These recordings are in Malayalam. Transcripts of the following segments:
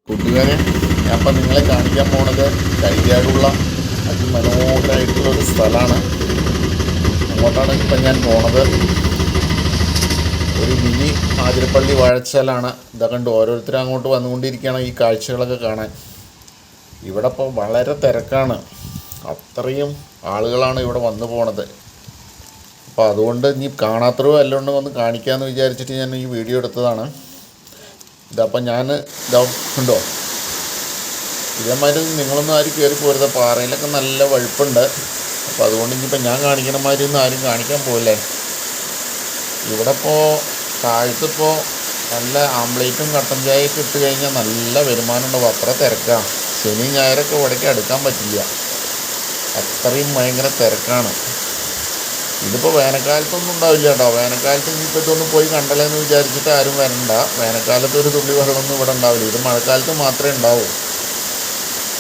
കൂട്ടുകാരെ, ഞാൻ ഇപ്പം നിങ്ങളെ കാണിക്കാൻ പോണത് കരിയാടുള്ള അതിമനോഹരമായിട്ടുള്ള ഒരു സ്ഥലമാണ്. അങ്ങോട്ടാണ് ഇപ്പം ഞാൻ പോണത്. ഒരു മിനി ആതിരപ്പള്ളി വാഴച്ചാലാണ്. ഇതൊക്കെ കണ്ട് ഓരോരുത്തരും അങ്ങോട്ട് വന്നുകൊണ്ടിരിക്കുകയാണ് ഈ കാഴ്ചകളൊക്കെ കാണാൻ. ഇവിടെ ഇപ്പോൾ വളരെ തിരക്കാണ്. അത്രയും ആളുകളാണ് ഇവിടെ വന്നു പോണത്. അപ്പോൾ അതുകൊണ്ട് ഇനി കാണാത്തവരോ എല്ലാം ഉണ്ടെങ്കിൽ ഒന്ന് കാണിക്കാമെന്ന് വിചാരിച്ചിട്ട് ഞാൻ ഈ വീഡിയോ എടുത്തതാണ്. ഇതപ്പം ഞാൻ ഇതാ ഉണ്ടോ, ഇതേമാതിരി നിങ്ങളൊന്നും ആരും കയറി പോരുത്. പാറയിലൊക്കെ നല്ല വഴുപ്പുണ്ട്. അപ്പോൾ അതുകൊണ്ട് ഇനിയിപ്പോൾ ഞാൻ കാണിക്കണ മാതിരി ഒന്നും ആരും കാണിക്കാൻ പോകില്ലേ. ഇവിടെ ഇപ്പോൾ താഴത്തിപ്പോൾ നല്ല ആംപ്ലേറ്റും കട്ടൻ ചായയൊക്കെ ഇട്ട് കഴിഞ്ഞാൽ നല്ല വരുമാനമുണ്ടാവും. അത്ര തിരക്കാണ്. ശനി ഞായറൊക്കെ ഇവിടേക്ക് അടുക്കാൻ പറ്റില്ല, അത്രയും ഭയങ്കര തിരക്കാണ്. ഇതിപ്പോൾ വേനൽക്കാലത്തൊന്നും ഉണ്ടാവില്ല കേട്ടോ. വേനൽക്കാലത്ത് ഇനിയിപ്പോൾ ഇതൊന്ന് പോയി കണ്ടല്ലെന്ന് വിചാരിച്ചിട്ട് ആരും വരണ്ട. വേനൽക്കാലത്ത് ഒരു തുള്ളി വെള്ളമൊന്നും ഇവിടെ ഉണ്ടാവില്ല. ഇത് മഴക്കാലത്ത് മാത്രമേ ഉണ്ടാവൂ.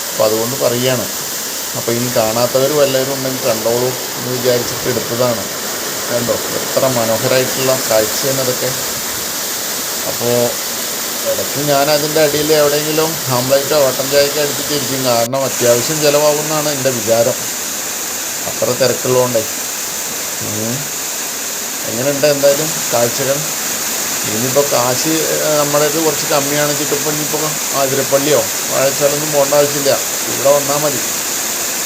അപ്പോൾ അതുകൊണ്ട് പറയുകയാണ്. അപ്പോൾ ഇനി കാണാത്തവർ വല്ലവരും ഉണ്ടെങ്കിൽ കണ്ടോളൂ എന്ന് വിചാരിച്ചിട്ട് എടുത്തതാണ്. കണ്ടോ എത്ര മനോഹരമായിട്ടുള്ള കാഴ്ചയാണ് ഇതൊക്കെ. അപ്പോൾ ഇടയ്ക്ക് ഞാൻ അതിൻ്റെ അടിയിൽ എവിടെയെങ്കിലും ആംപ്ലേറ്റോ കട്ടൻ ചായയൊക്കെ അടിച്ചിട്ടിരിക്കും. കാരണം അത്യാവശ്യം ചിലവാകുമെന്നാണ് എൻ്റെ വിചാരം, അത്ര തിരക്കുള്ളതുകൊണ്ടേ. എങ്ങനെയുണ്ട് എന്തായാലും കാഴ്ചകൾ? ഇനിയിപ്പോൾ കാശ് നമ്മുടേത് കുറച്ച് കമ്മിയാണ് വെച്ചിട്ടിപ്പോൾ ഇനിയിപ്പോൾ ആതിരപ്പള്ളിയോ വാഴച്ചാലൊന്നും പോകേണ്ട ആവശ്യമില്ല. ഇവിടെ വന്നാൽ മതി.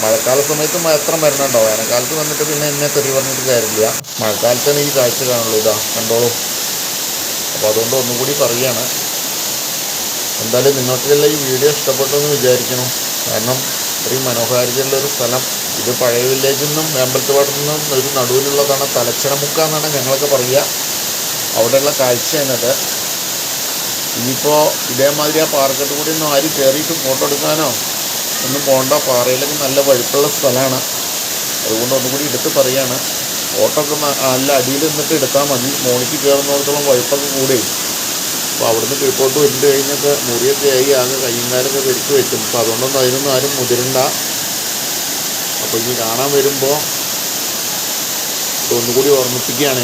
മഴക്കാല സമയത്ത് എത്ര മരണമുണ്ടോ. വേനൽക്കാലത്ത് വന്നിട്ട് പിന്നെ എന്നെ തെറി പറഞ്ഞിട്ട് കാര്യമില്ല. മഴക്കാലത്താണ് ഈ കാഴ്ച കാണുള്ളൂ. ഇതാ കണ്ടോളൂ. അപ്പോൾ അതുകൊണ്ട് ഒന്നുകൂടി പറയുകയാണ്. എന്തായാലും നിങ്ങൾക്കെല്ലാം ഈ വീഡിയോ ഇഷ്ടപ്പെട്ടു എന്ന് വിചാരിക്കണം. കാരണം ഇത്രയും മനോഹാരിതയുള്ളൊരു സ്ഥലം. ഇത് പഴയ വില്ലേജിൽ നിന്നും വേമ്പലത്തുപാടത്തു നിന്നും ഒരു നടുവിലുള്ളതാണ്. തലച്ചണമുക്ക എന്നാണ് ഞങ്ങളൊക്കെ പറയുക. അവിടെയുള്ള കാഴ്ചയാണത്. ഇനിയിപ്പോൾ ഇതേമാതിരി ആ പാറക്കെട്ട് കൂടി ഒന്നും ആരും കയറിയിട്ട് ഫോട്ടോ എടുക്കാനോ ഒന്നും പോകണ്ട. പാറയിലൊക്കെ നല്ല വഴുപ്പുള്ള സ്ഥലമാണ്. അതുകൊണ്ട് ഒന്നുകൂടി എടുത്ത് പറയുകയാണ്. ഫോട്ടോ ഒക്കെ നല്ല അടിയിൽ നിന്നിട്ട് എടുത്താൽ മതി. മോണിക്ക് കയറുന്നിടത്തോളം വഴുപ്പൊക്കെ കൂടി. അപ്പോൾ അവിടുന്ന് കീഴ്പോട്ട് വരേണ്ടി കഴിഞ്ഞൊക്കെ മുറിയൊക്കെ ആയി ആകെ കയ്യുംകാലൊക്കെ വെടിക്ക് വെക്കും. അപ്പോൾ അതുകൊണ്ടൊന്നും അതിനൊന്നും ആരും മുതിരണ്ട. അപ്പോൾ ഇനി കാണാൻ വരുമ്പോൾ ഒന്നുകൂടി ഓർമ്മിപ്പിക്കുകയാണ്.